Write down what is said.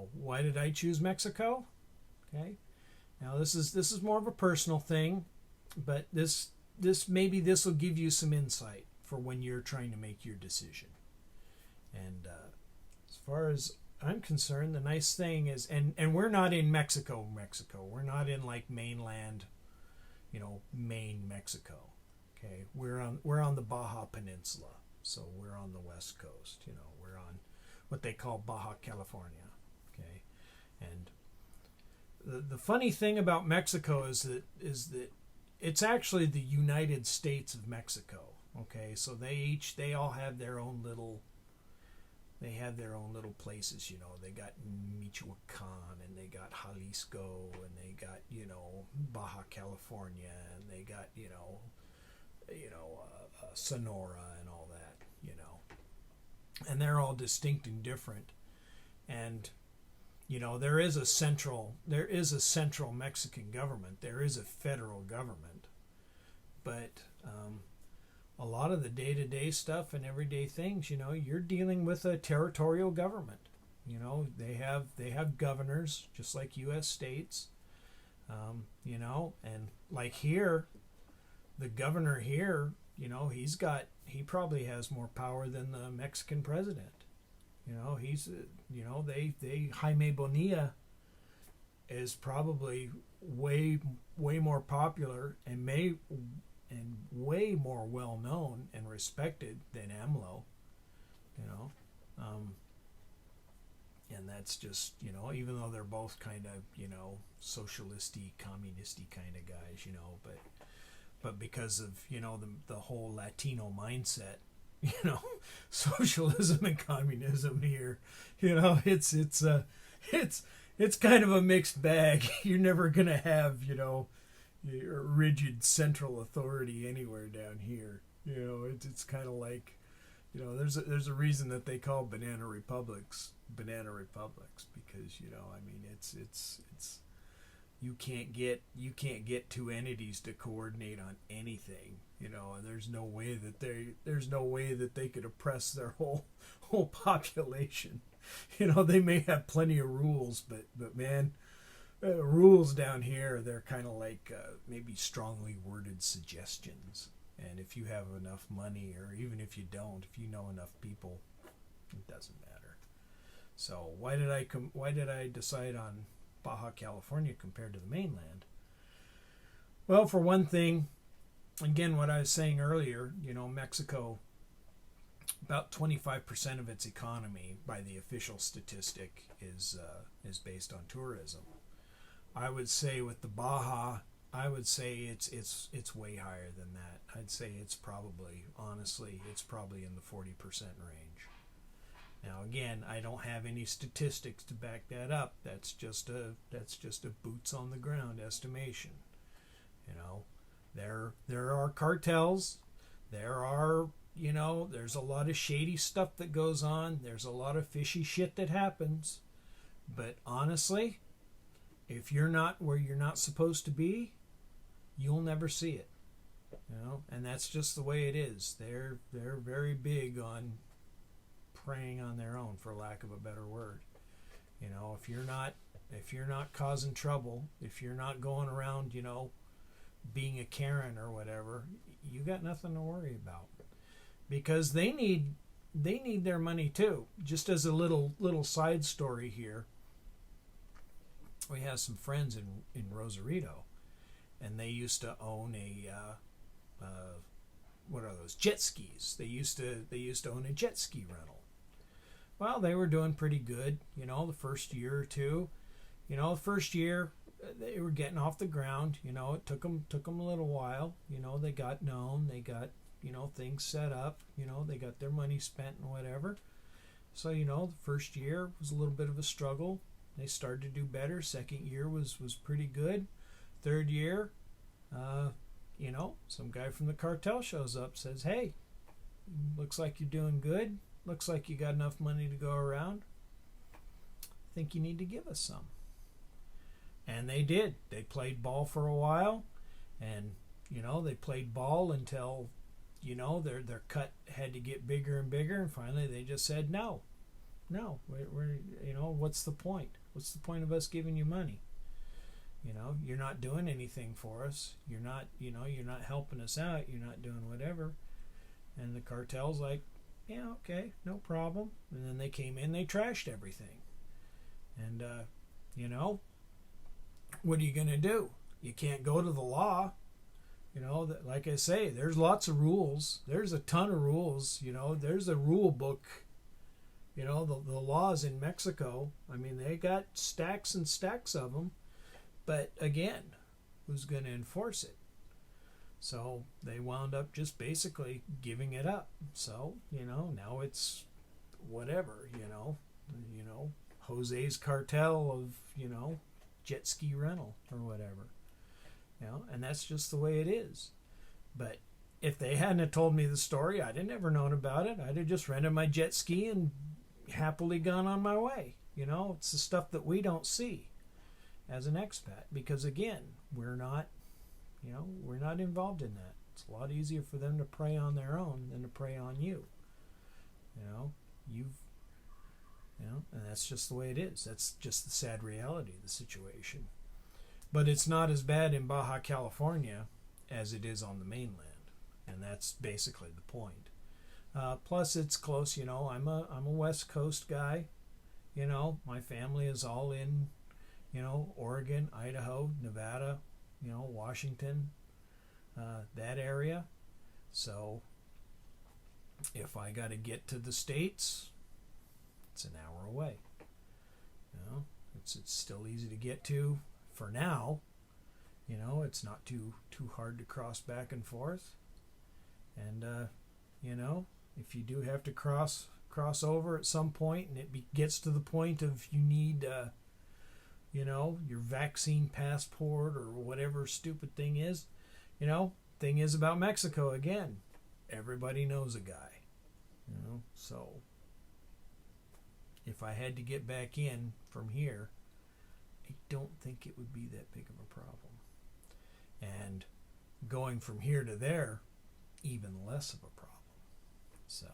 Now, why did I choose Mexico? Okay. Now this is more of a personal thing, but this will give you some insight for when you're trying to make your decision. And as far as I'm concerned, the nice thing is, and we're not in Mexico. We're not in like mainland, Maine, Mexico. Okay, we're on the Baja Peninsula, so we're on the west coast. We're on what they call Baja California. Okay, and the funny thing about Mexico is that it's actually the United States of Mexico. Okay, so they all have their own little. They have their own little places, They got Michoacan, and they got Jalisco, and they got, Baja California, and they got, Sonora, and all that, And they're all distinct and different, and there is a central Mexican government. There is a federal government, but a lot of the day-to-day stuff and everyday things, you're dealing with a territorial government. They have governors just like U.S. states, and like here, the governor here, he probably has more power than the Mexican president. Jaime Bonilla is probably way more popular and way more well known and respected than AMLO. And that's just even though they're both kind of socialisty, communisty kind of guys, but because of the whole Latino mindset. Socialism and communism here. It's kind of a mixed bag. You're never gonna have your rigid central authority anywhere down here. It's kind of like there's a reason that they call banana republics because it's you can't get two entities to coordinate on anything. There's no way that they could oppress their whole population. They may have plenty of rules, but man, rules down here, they're kind of like maybe strongly worded suggestions. And if you have enough money, or even if you don't, if you know enough people, it doesn't matter. So why did I decide on Baja California compared to the mainland? Well, for one thing, again, what I was saying earlier, Mexico, about 25% of its economy, by the official statistic, is based on tourism. I would say with the Baja, it's way higher than that. I'd say it's probably in the 40% range. Now again, I don't have any statistics to back that up. That's just a boots on the ground estimation. There are cartels. There's a lot of shady stuff that goes on. There's a lot of fishy shit that happens. But honestly, if you're not where you're not supposed to be, you'll never see it. And that's just the way it is. They're very big on preying on their own, for lack of a better word. If you're not causing trouble, if you're not going around, being a Karen or whatever, you got nothing to worry about, because they need their money too. Just as a little side story here, we have some friends in Rosarito, and they used to own what are those, jet skis? They used to own a jet ski rental. Well, they were doing pretty good, the first year or two. The first year they were getting off the ground. It took them a little while. They got known. They got things set up. They got their money spent and whatever. So the first year was a little bit of a struggle. They started to do better. Second year was pretty good. Third year, some guy from the cartel shows up, says, "Hey, looks like you're doing good. Looks like you got enough money to go around. I think you need to give us some." And they did. They played ball for a while, and they played ball until their cut had to get bigger and bigger, and finally they just said, "No, No, we're what's the point? What's the point of us giving you money? You're not doing anything for us. You're not helping us out. You're not doing whatever. And the cartel's like, yeah, okay, no problem. And then they came in, they trashed everything. And, what are you going to do? You can't go to the law. Like I say, there's lots of rules. There's a ton of rules. There's a rule book. The laws in Mexico, I mean, they got stacks and stacks of them. But again, who's going to enforce it? So they wound up just basically giving it up. So, now it's whatever, Jose's cartel of, jet ski rental or whatever. And that's just the way it is. But if they hadn't have told me the story, I'd have never known about it. I'd have just rented my jet ski and happily gone on my way. It's the stuff that we don't see as an expat, because again, we're not involved in that. It's a lot easier for them to prey on their own than to prey on you. And that's just the way it is. That's just the sad reality of the situation. But it's not as bad in Baja California as it is on the mainland, and that's basically the point. Plus, it's close. I'm a West Coast guy. My family is all in, Oregon, Idaho, Nevada, Washington, that area. So if I got to get to the States, it's an hour away. It's still easy to get to for now. It's not too hard to cross back and forth. And if you do have to cross over at some point, and it gets to the point of you need your vaccine passport or whatever stupid thing is. Thing is about Mexico, again, everybody knows a guy. So if I had to get back in from here, I don't think it would be that big of a problem. And going from here to there, even less of a problem. So